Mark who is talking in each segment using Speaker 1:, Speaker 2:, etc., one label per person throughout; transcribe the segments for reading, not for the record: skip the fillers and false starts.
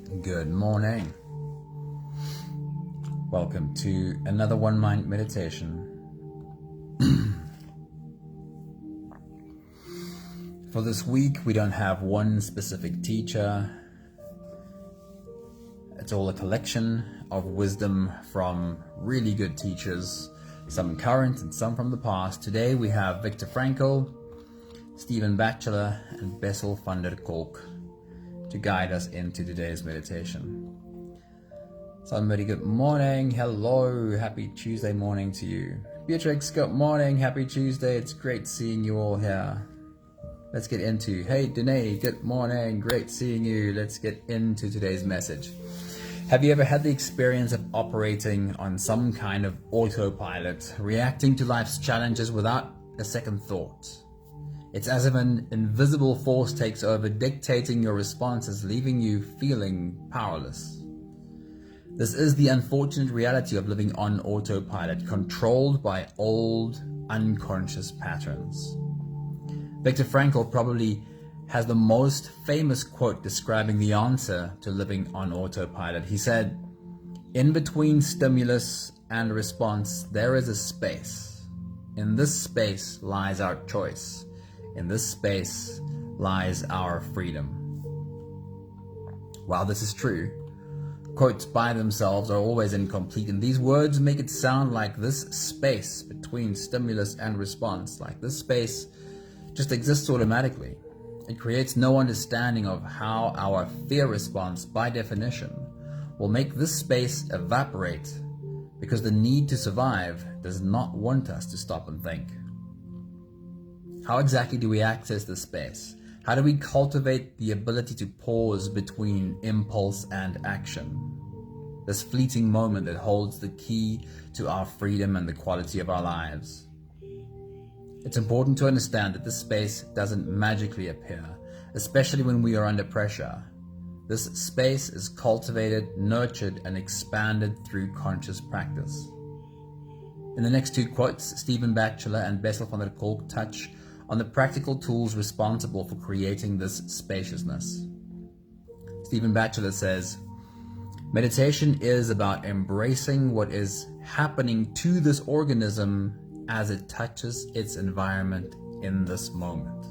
Speaker 1: Good morning. Welcome to another One Mind meditation. For this week, we don't have one specific teacher. It's all a collection of wisdom from really good teachers, some current and some from the past. Today we have Viktor Frankl, Stephen Batchelor, and Bessel van der Kolk to guide us into today's meditation. Somebody, good morning. Hello. Happy Tuesday morning to you. Beatrix, good morning. Happy Tuesday. It's great seeing you all here. Let's get into, hey, Danae, good morning. Great seeing you. Let's get into today's message. Have you ever had the experience of operating on some kind of autopilot, reacting to life's challenges without a second thought? It's as if an invisible force takes over, dictating your responses, leaving you feeling powerless. This is the unfortunate reality of living on autopilot, controlled by old, unconscious patterns. Viktor Frankl probably has the most famous quote describing the answer to living on autopilot. He said, "In between stimulus and response, there is a space. In this space lies our choice. In this space lies our freedom." While this is true, quotes by themselves are always incomplete, and these words make it sound like this space between stimulus and response, like this space just exists automatically. It creates no understanding of how our fear response, by definition, will make this space evaporate, because the need to survive does not want us to stop and think. How exactly do we access this space? How do we cultivate the ability to pause between impulse and action? This fleeting moment that holds the key to our freedom and the quality of our lives. It's important to understand that this space doesn't magically appear, especially when we are under pressure. This space is cultivated, nurtured, and expanded through conscious practice. In the next two quotes, Stephen Batchelor and Bessel van der Kolk touch on the practical tools responsible for creating this spaciousness. Stephen Batchelor says, "Meditation is about embracing what is happening to this organism as it touches its environment in this moment."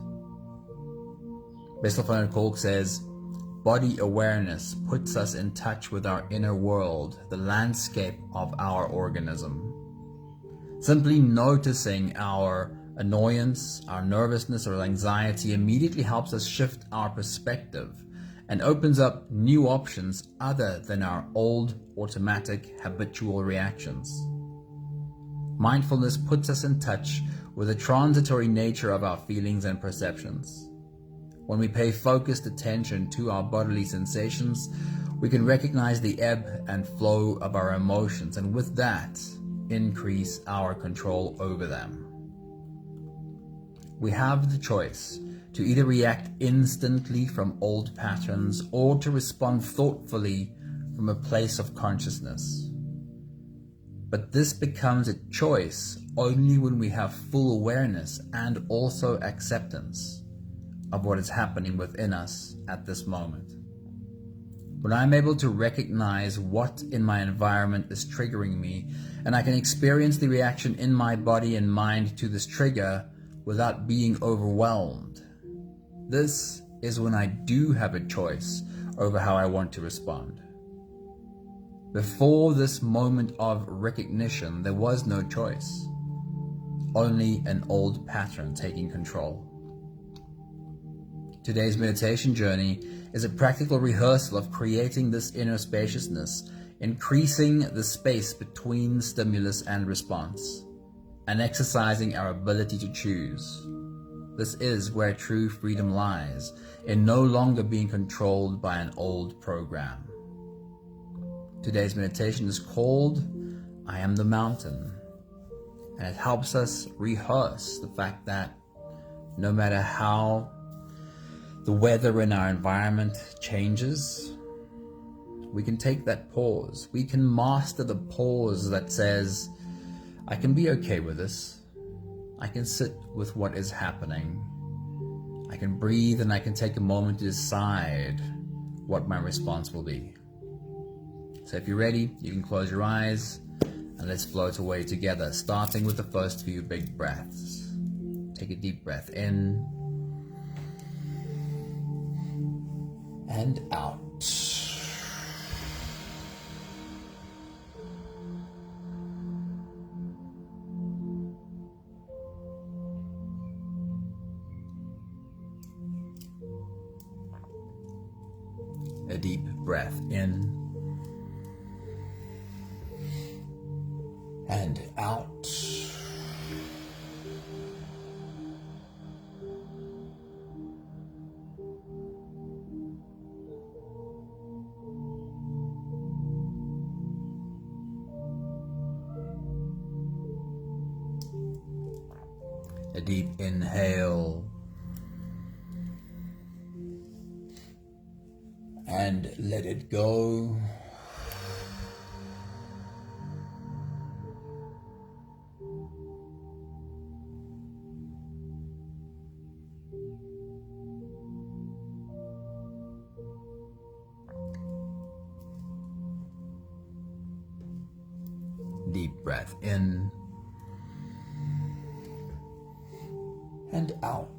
Speaker 1: Bessel van der Kolk says, "Body awareness puts us in touch with our inner world, the landscape of our organism. Simply noticing our annoyance, our nervousness, or anxiety immediately helps us shift our perspective and opens up new options other than our old, automatic, habitual reactions. Mindfulness puts us in touch with the transitory nature of our feelings and perceptions. When we pay focused attention to our bodily sensations, we can recognize the ebb and flow of our emotions, and with that, increase our control over them. We have the choice to either react instantly from old patterns or to respond thoughtfully from a place of consciousness. But this becomes a choice only when we have full awareness and also acceptance of what is happening within us at this moment. When I'm able to recognize what in my environment is triggering me, and I can experience the reaction in my body and mind to this trigger without being overwhelmed, this is when I do have a choice over how I want to respond. Before this moment of recognition, there was no choice, only an old pattern taking control. Today's meditation journey is a practical rehearsal of creating this inner spaciousness, increasing the space between stimulus and response, and exercising our ability to choose. This is where true freedom lies, in no longer being controlled by an old program. Today's meditation is called "I Am the Mountain," and it helps us rehearse the fact that no matter how the weather in our environment changes, we can take that pause. We can master the pause that says, I can be okay with this. I can sit with what is happening. I can breathe, and I can take a moment to decide what my response will be. So if you're ready, you can close your eyes and let's float away together, starting with the first few big breaths. Take a deep breath in and out. A deep breath in and out. A deep inhale and let it go. Deep breath in and out.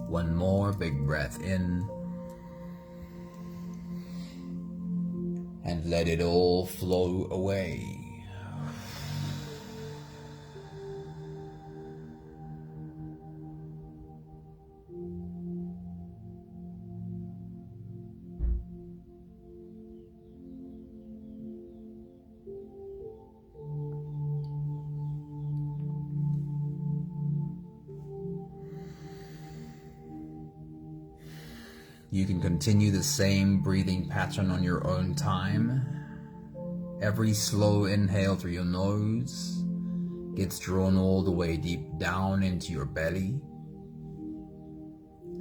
Speaker 1: One more big breath in and let it all flow away. You can continue the same breathing pattern on your own time. Every slow inhale through your nose gets drawn all the way deep down into your belly.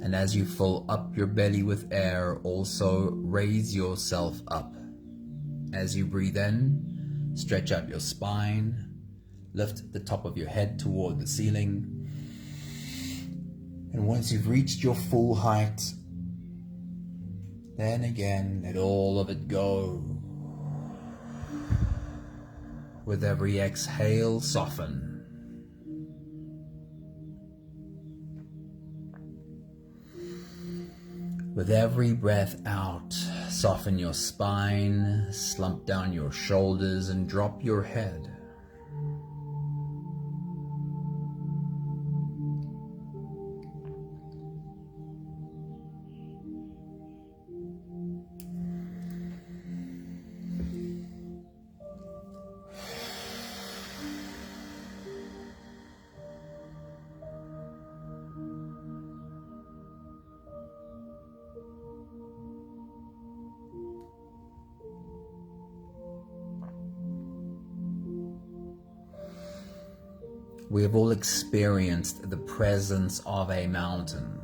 Speaker 1: And as you fill up your belly with air, also raise yourself up. As you breathe in, stretch out your spine, lift the top of your head toward the ceiling. And once you've reached your full height, then again, let all of it go. With every exhale, soften. With every breath out, soften your spine, slump down your shoulders, and drop your head. We have all experienced the presence of a mountain.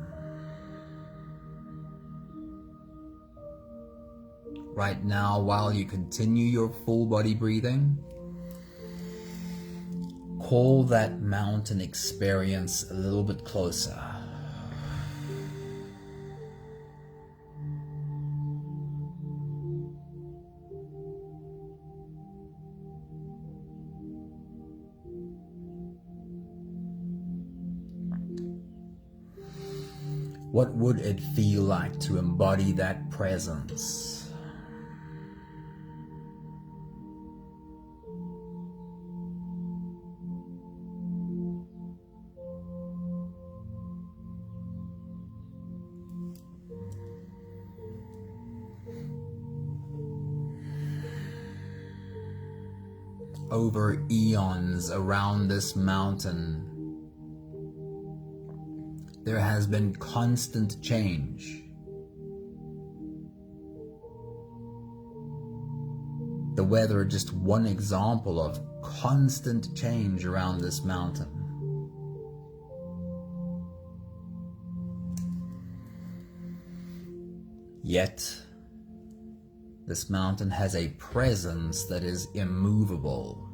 Speaker 1: Right now, while you continue your full body breathing, call that mountain experience a little bit closer. What would it feel like to embody that presence? Over eons around this mountain, there has been constant change. The weather, just one example of constant change around this mountain. Yet, this mountain has a presence that is immovable.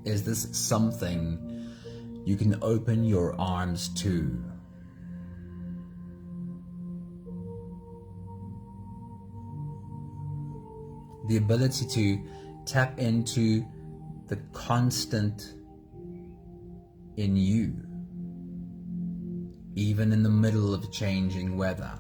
Speaker 1: Is this something you can open your arms to? The ability to tap into the constant in you, even in the middle of changing weather.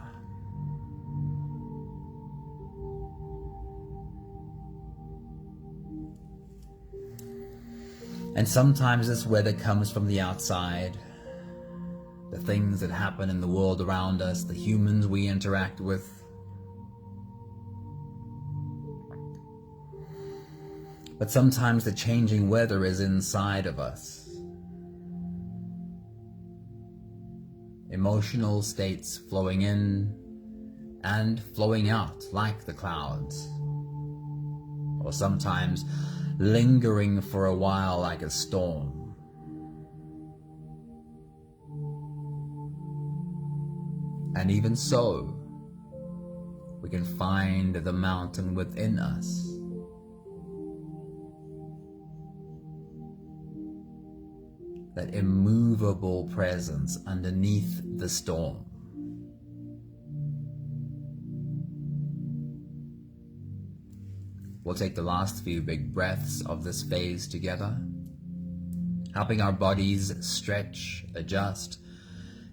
Speaker 1: And sometimes this weather comes from the outside, the things that happen in the world around us, the humans we interact with. But sometimes the changing weather is inside of us. Emotional states flowing in and flowing out like the clouds, or sometimes lingering for a while like a storm. And even so, we can find the mountain within us. That immovable presence underneath the storm. We'll take the last few big breaths of this phase together, helping our bodies stretch, adjust,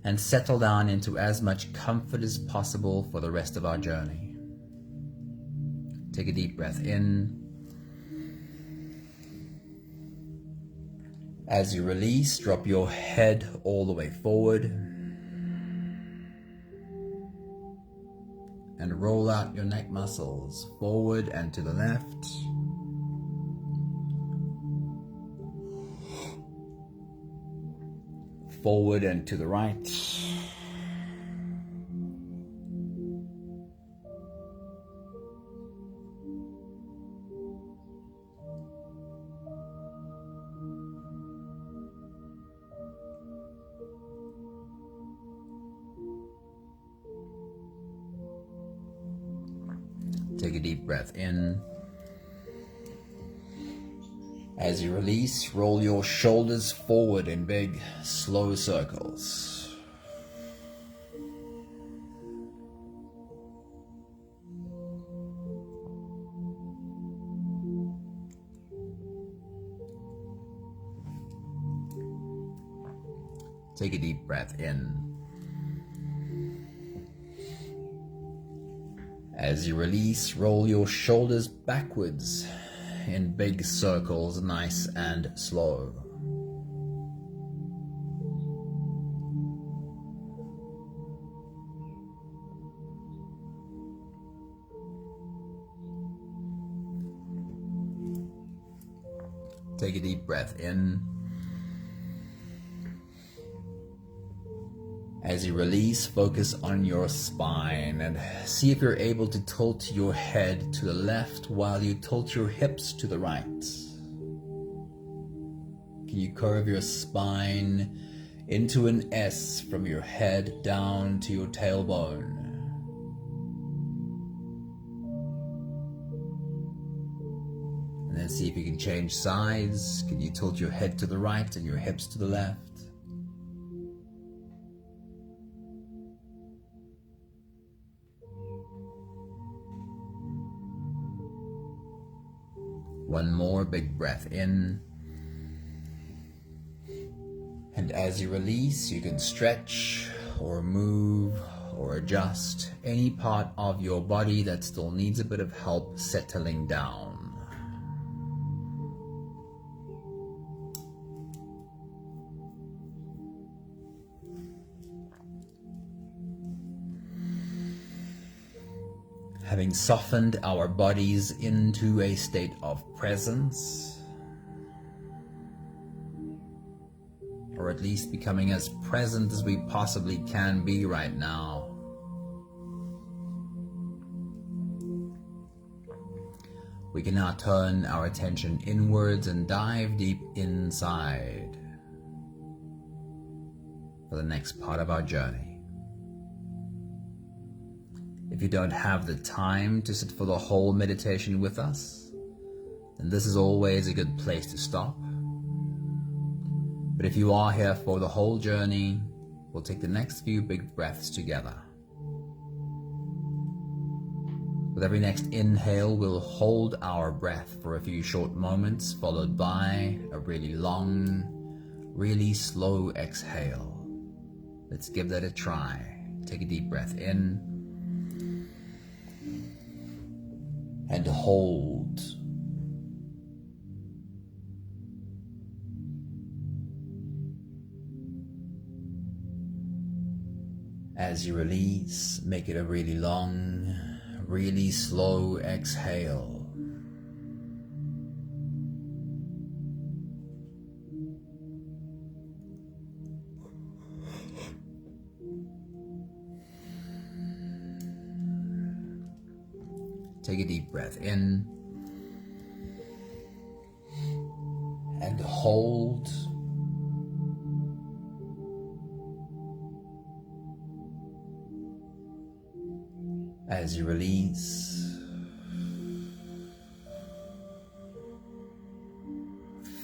Speaker 1: and settle down into as much comfort as possible for the rest of our journey. Take a deep breath in. As you release, drop your head all the way forward and roll out your neck muscles forward and to the left. Forward and to the right. Take a deep breath in. As you release, roll your shoulders forward in big, slow circles. Take a deep breath in. As you release, roll your shoulders backwards in big circles, nice and slow. Take a deep breath in. As you release, focus on your spine and see if you're able to tilt your head to the left while you tilt your hips to the right. Can you curve your spine into an S from your head down to your tailbone? And then see if you can change sides. Can you tilt your head to the right and your hips to the left? One more big breath in. And as you release, you can stretch or move or adjust any part of your body that still needs a bit of help settling down. Having softened our bodies into a state of presence, or at least becoming as present as we possibly can be right now, We can now turn our attention inwards and dive deep inside for the next part of our journey. If you don't have the time to sit for the whole meditation with us, then this is always a good place to stop. But if you are here for the whole journey, we'll take the next few big breaths together. With every next inhale, we'll hold our breath for a few short moments, followed by a really long, really slow exhale. Let's give that a try. Take a deep breath in and hold. As you release, make it a really long, really slow exhale. Take a deep breath in and hold. As you release,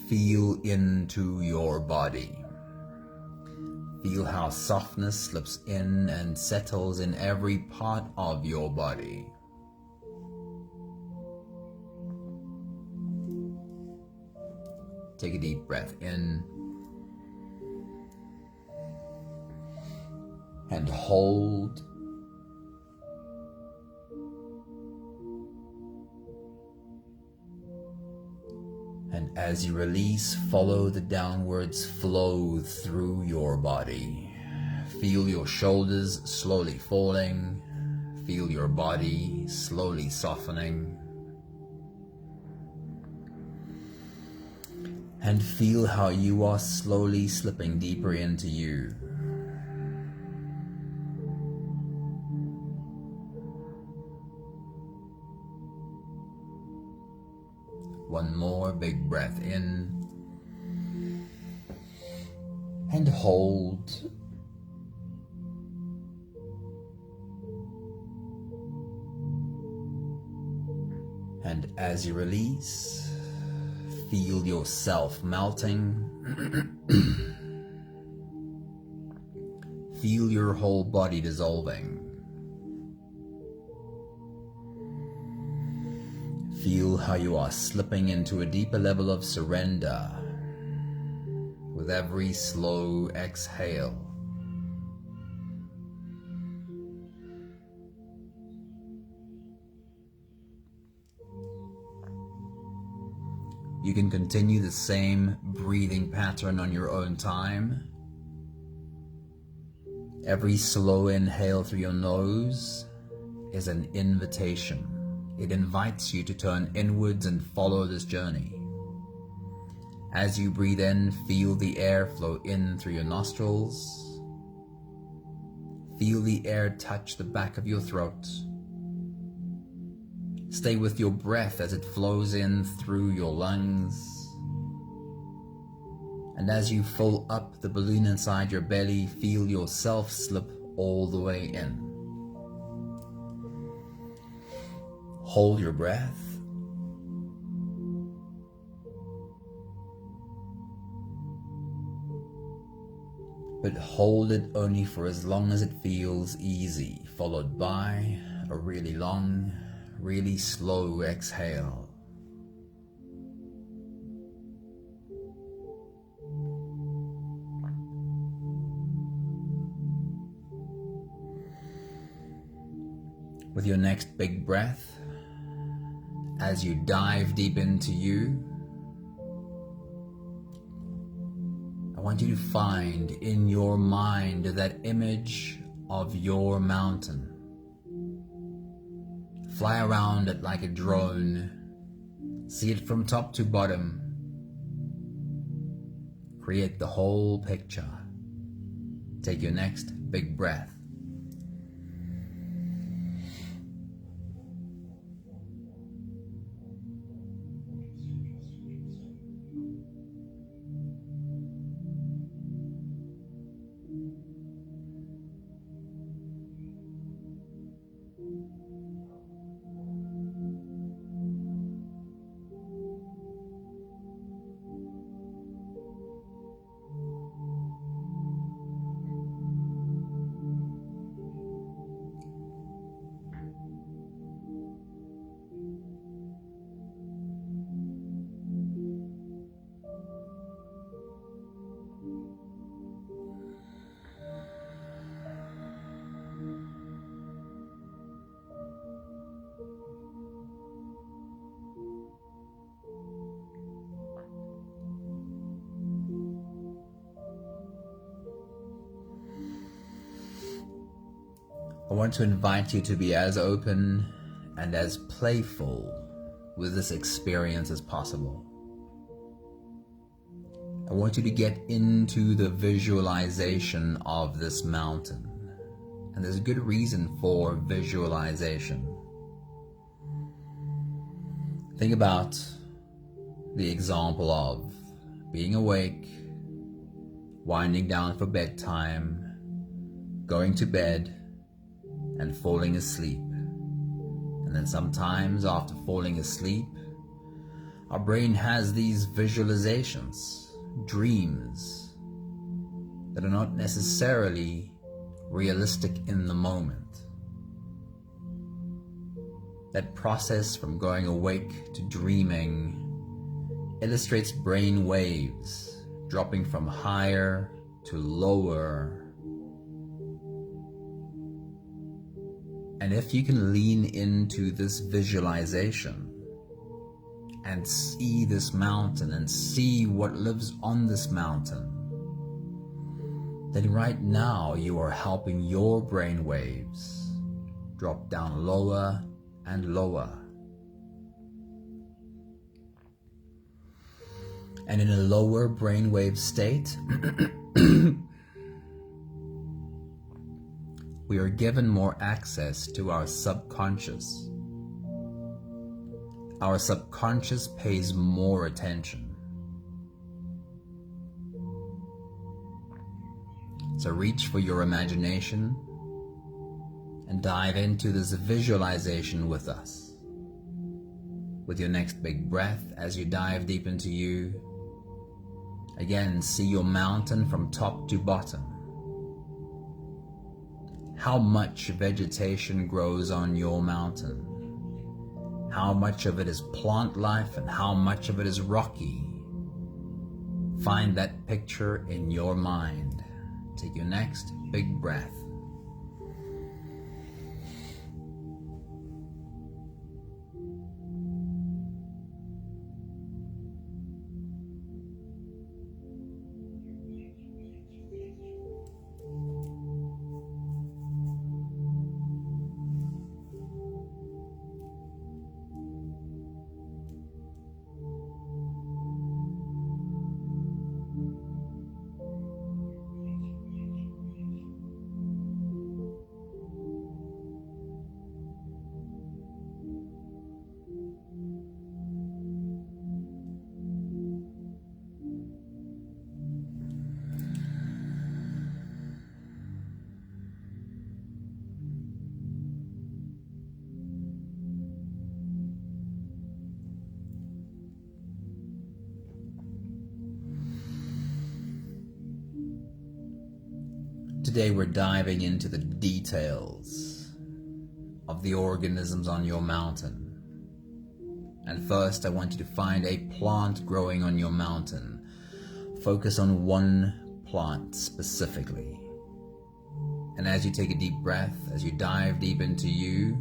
Speaker 1: feel into your body. Feel how softness slips in and settles in every part of your body. Take a deep breath in and hold. And as you release, follow the downwards flow through your body. Feel your shoulders slowly falling. Feel your body slowly softening. And feel how you are slowly slipping deeper into you. One more big breath in and hold. And as you release, feel yourself melting. Feel your whole body dissolving. Feel how you are slipping into a deeper level of surrender with every slow exhale. You can continue the same breathing pattern on your own time. Every slow inhale through your nose is an invitation. It invites you to turn inwards and follow this journey. As you breathe in, feel the air flow in through your nostrils. Feel the air touch the back of your throat. Stay with your breath as it flows in through your lungs. And as you fill up the balloon inside your belly, feel yourself slip all the way in. Hold your breath. But hold it only for as long as it feels easy, followed by a really long, really slow exhale. With your next big breath, as you dive deep into you, I want you to find in your mind that image of your mountain. Fly around it like a drone. See it from top to bottom. Create the whole picture. Take your next big breath. want to invite you to be as open and as playful with this experience as possible. I want you to get into the visualization of this mountain. And there's a good reason for visualization. Think about the example of being awake, winding down for bedtime, going to bed, and falling asleep. And then sometimes after falling asleep, our brain has these visualizations, dreams, that are not necessarily realistic in the moment. That process from going awake to dreaming illustrates brain waves dropping from higher to lower. And if you can lean into this visualization and see this mountain and see what lives on this mountain, then right now you are helping your brain waves drop down lower and lower. And in a lower brainwave state, we are given more access to our subconscious. Our subconscious pays more attention. So reach for your imagination and dive into this visualization with us. With your next big breath, as you dive deep into you, again, see your mountain from top to bottom. How much vegetation grows on your mountain? How much of it is plant life and how much of it is rocky? Find that picture in your mind. Take your next big breath. Today we're diving into the details of the organisms on your mountain. And first I want you to find a plant growing on your mountain. Focus on one plant specifically. And as you take a deep breath, as you dive deep into you,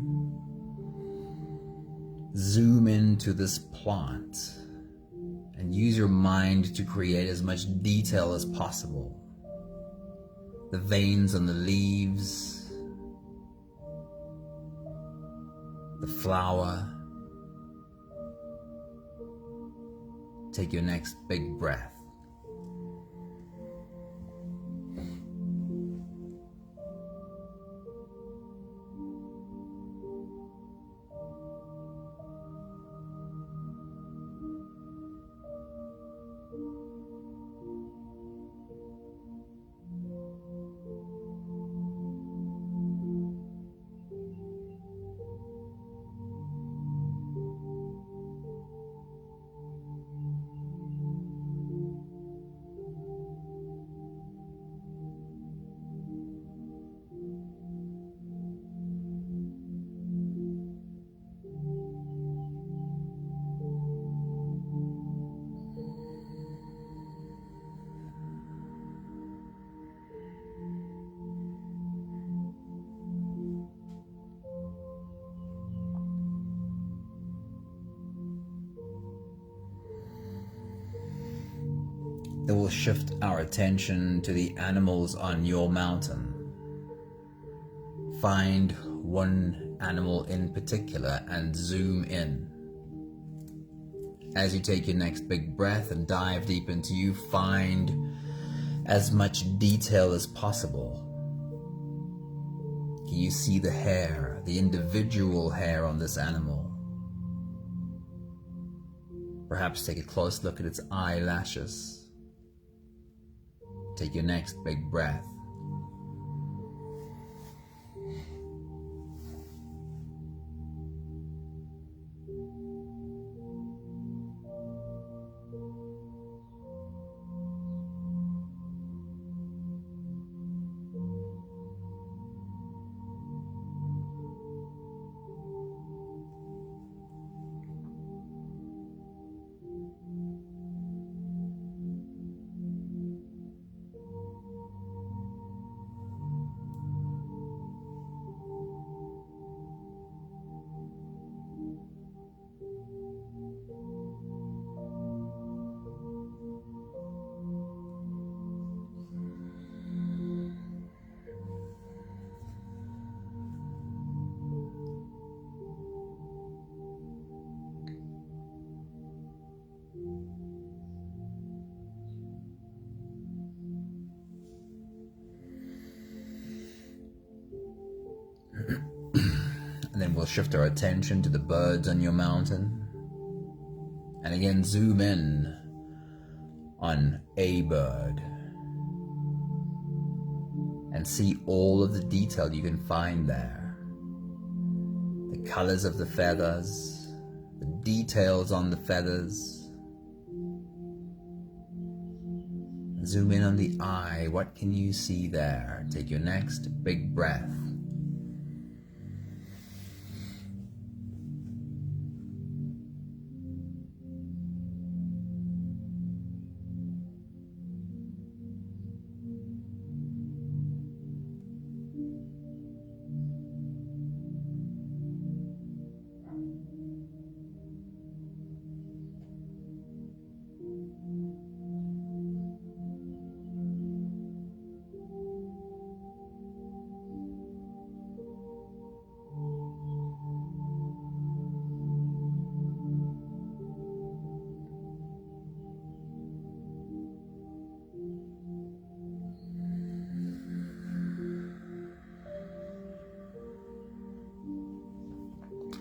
Speaker 1: zoom into this plant and use your mind to create as much detail as possible. The veins on the leaves, the flower. Take your next big breath. That will shift our attention to the animals on your mountain. find one animal in particular and zoom in. As you take your next big breath and dive deep into you, find as much detail as possible. Can you see the hair, the individual hair on this animal? Perhaps take a close look at its eyelashes. Take your next big breath. And then we'll shift our attention to the birds on your mountain. And again, zoom in on a bird. And see all of the detail you can find there. The colors of the feathers, the details on the feathers. Zoom in on the eye. What can you see there? Take your next big breath.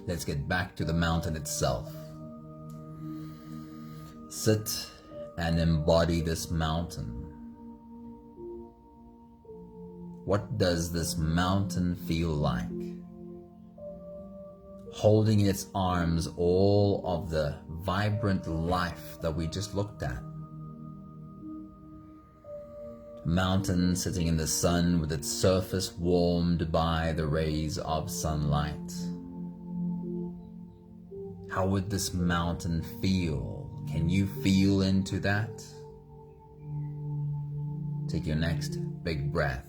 Speaker 1: Let's get back to the mountain itself. Sit and embody this mountain. What does this mountain feel like? Holding in its arms all of the vibrant life that we just looked at. Mountain sitting in the sun with its surface warmed by the rays of sunlight. How would this mountain feel? Can you feel into that? Take your next big breath.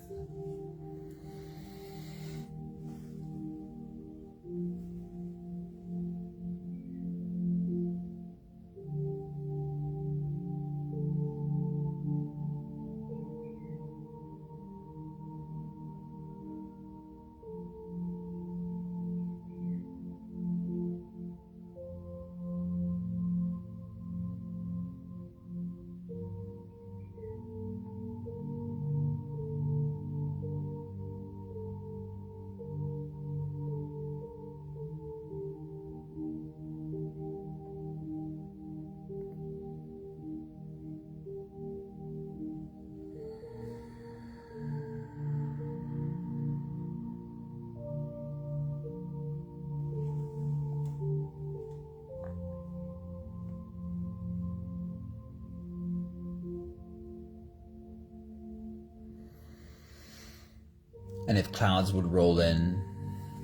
Speaker 1: And if clouds would roll in,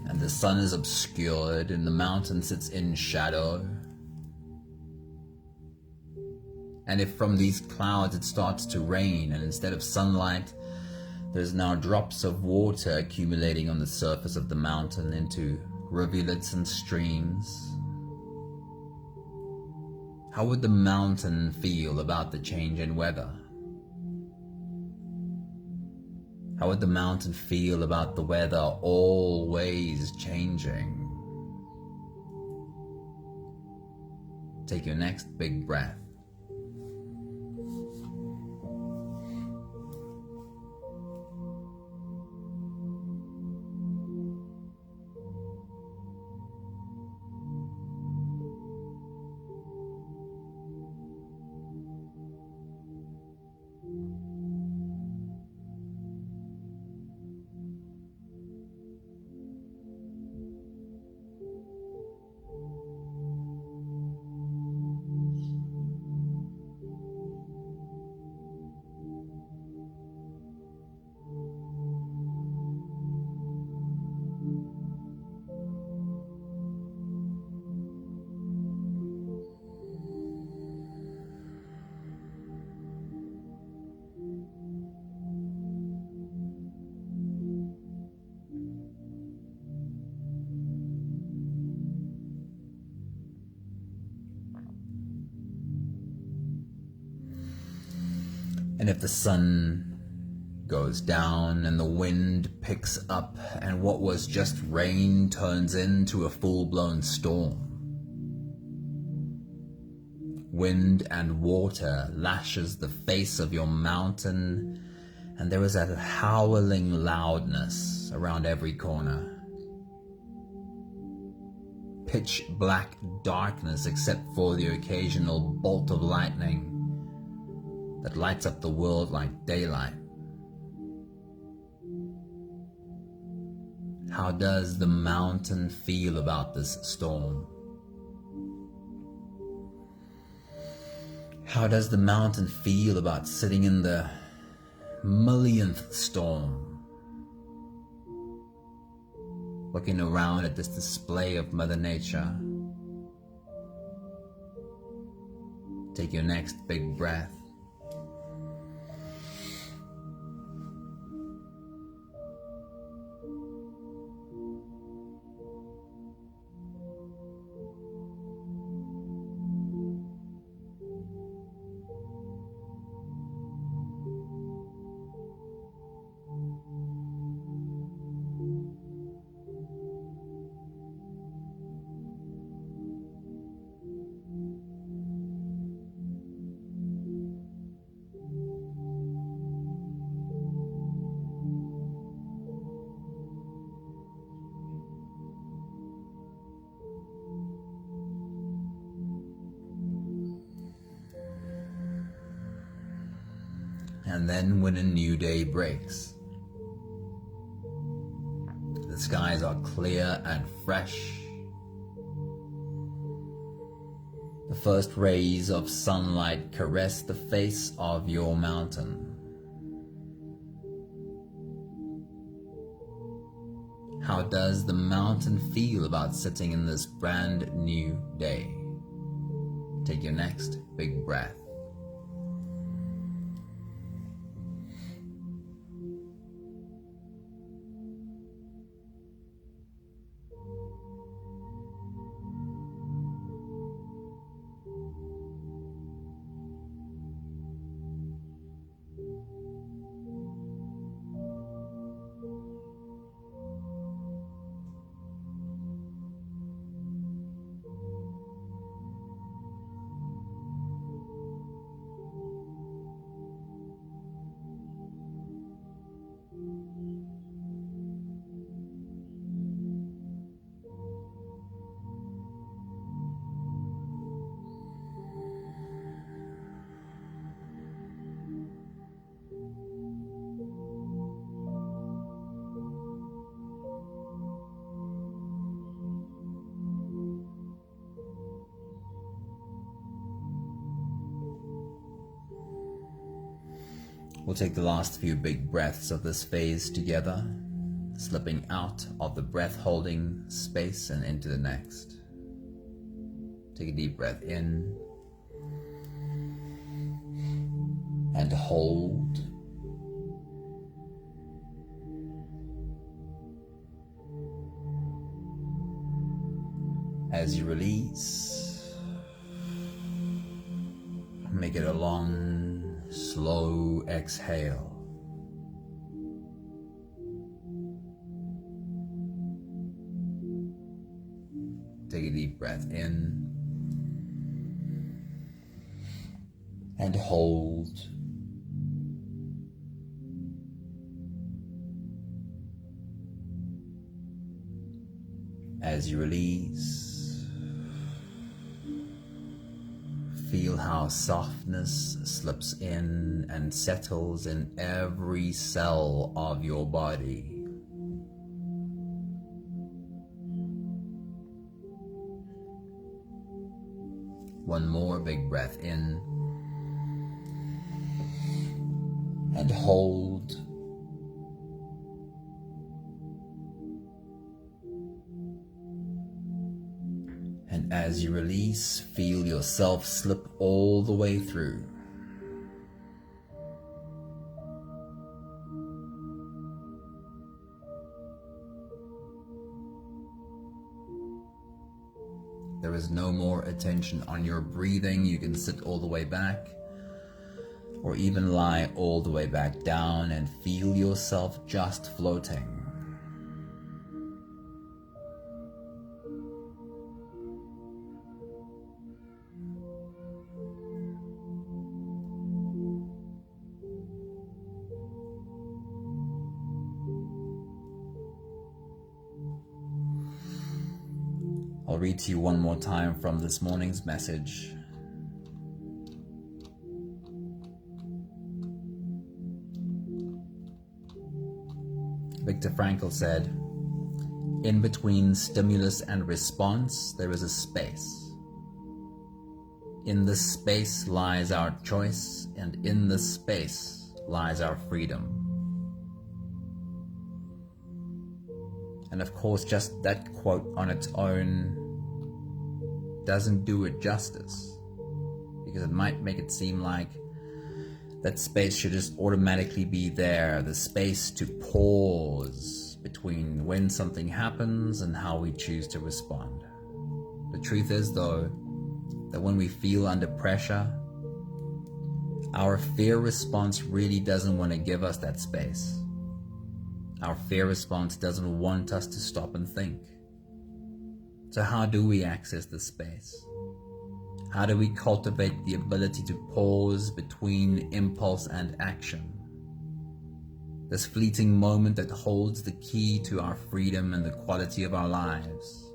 Speaker 1: and the sun is obscured, and the mountain sits in shadow, and if from these clouds it starts to rain, and instead of sunlight, there's now drops of water accumulating on the surface of the mountain into rivulets and streams, how would the mountain feel about the change in weather? How would the mountain feel about the weather always changing? Take your next big breath. And if the sun goes down and the wind picks up and what was just rain turns into a full-blown storm, wind and water lashes the face of your mountain, and there is a howling loudness around every corner. Pitch black darkness except for the occasional bolt of lightning that lights up the world like daylight. How does the mountain feel about this storm? How does the mountain feel about sitting in the millionth storm, looking around at this display of Mother Nature? Take your next big breath. And then when a new day breaks, the skies are clear and fresh. The first rays of sunlight caress the face of your mountain. How does the mountain feel about sitting in this brand new day? Take your next big breath. We'll take the last few big breaths of this phase together, slipping out of the breath-holding space and into the next. Take a deep breath in and hold. As you release, make it a long, slow exhale. Take a deep breath in and hold. As you release, feel how softness slips in and settles in every cell of your body. One more big breath in and hold. And as you release, feel yourself slip all the way through. There is no more attention on your breathing. You can sit all the way back or even lie all the way back down and feel yourself just floating. I'll read to you one more time from this morning's message. Viktor Frankl said, "In between stimulus and response, there is a space. In this space lies our choice, and in this space lies our freedom." And of course, just that quote on its own doesn't do it justice, because it might make it seem like that space should just automatically be there, the space to pause between when something happens and how we choose to respond. The truth is, though, that when we feel under pressure, our fear response really doesn't want to give us that space. Our fear response doesn't want us to stop and think. So how do we access this space? How do we cultivate the ability to pause between impulse and action? This fleeting moment that holds the key to our freedom and the quality of our lives.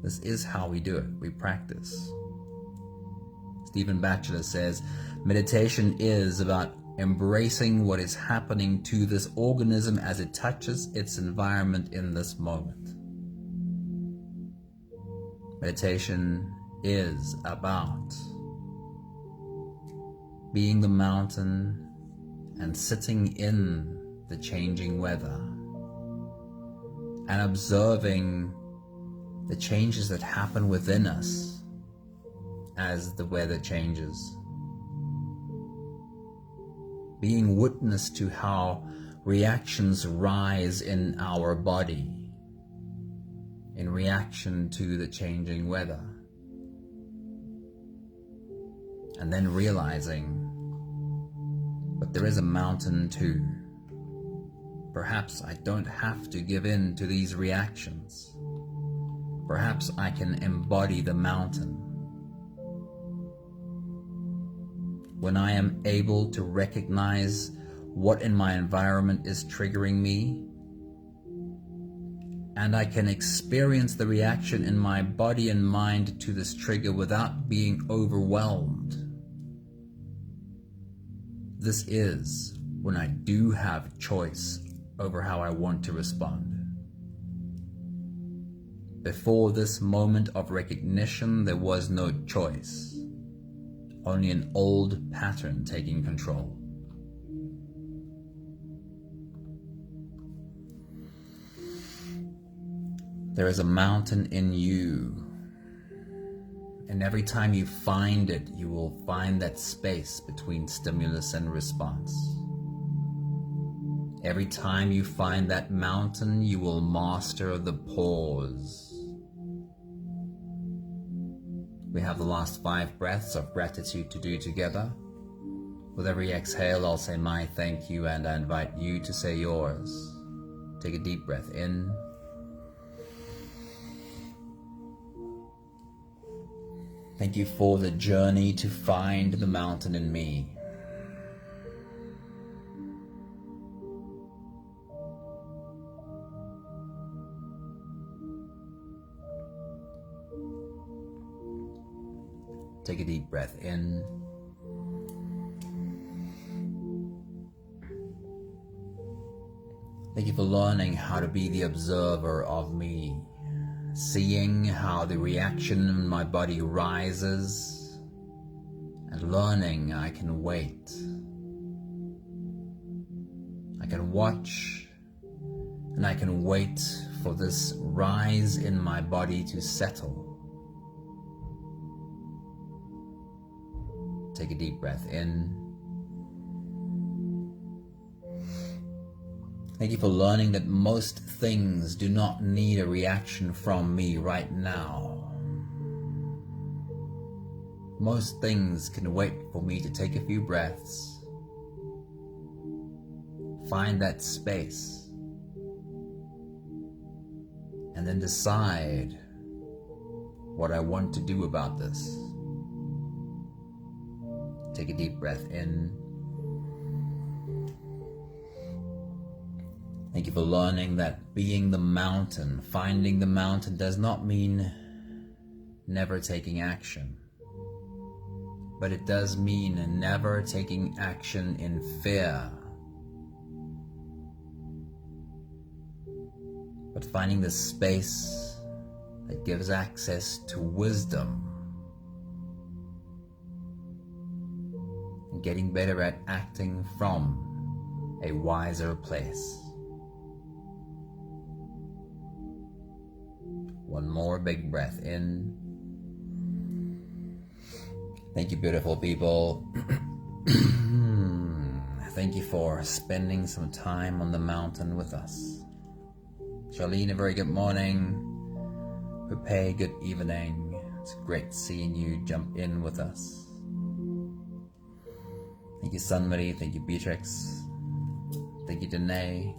Speaker 1: This is how we do it. We practice. Stephen Batchelor says, meditation is about embracing what is happening to this organism as it touches its environment in this moment. Meditation is about being the mountain and sitting in the changing weather and observing the changes that happen within us as the weather changes. Being witness to how reactions rise in our body in reaction to the changing weather. And then realizing, but there is a mountain too. Perhaps I don't have to give in to these reactions. Perhaps I can embody the mountain. When I am able to recognize what in my environment is triggering me, and I can experience the reaction in my body and mind to this trigger without being overwhelmed. This is when I do have choice over how I want to respond. Before this moment of recognition, there was no choice. Only an old pattern taking control. There is a mountain in you, and every time you find it, you will find that space between stimulus and response. Every time you find that mountain, you will master the pause. We have the last 5 breaths of gratitude to do together. With every exhale, I'll say my thank you, and I invite you to say yours. Take a deep breath in Thank you for the journey to find the mountain in me. Take a deep breath in. Thank you for learning how to be the observer of me, seeing how the reaction in my body rises, and learning I can wait. I can watch, and I can wait for this rise in my body to settle. Take a deep breath in. Thank you for learning that most things do not need a reaction from me right now. Most things can wait for me to take a few breaths, find that space, and then decide what I want to do about this. Take a deep breath in. Thank you for learning that being the mountain, finding the mountain, does not mean never taking action. But it does mean never taking action in fear. But finding the space that gives access to wisdom. And getting better at acting from a wiser place. One more big breath in. Thank you, beautiful people. Thank you for spending some time on the mountain with us. Charlene, a very good morning. Pepe, good evening. It's great seeing you jump in with us. Thank you, Sunmarie. Thank you, Beatrix. Thank you, Danae.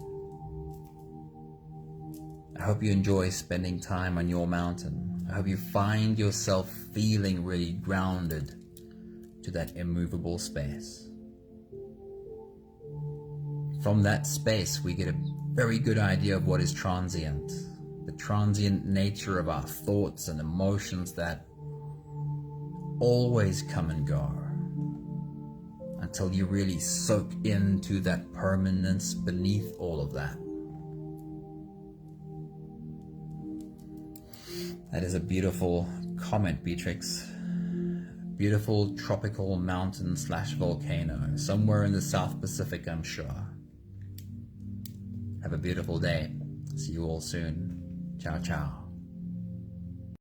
Speaker 1: I hope you enjoy spending time on your mountain. I hope you find yourself feeling really grounded to that immovable space. From that space, we get a very good idea of what is transient, the transient nature of our thoughts and emotions that always come and go, until you really soak into that permanence beneath all of that. That is a beautiful comment, Beatrix. Beautiful tropical mountain / volcano, somewhere in the South Pacific, I'm sure. Have a beautiful day. See you all soon. Ciao, ciao.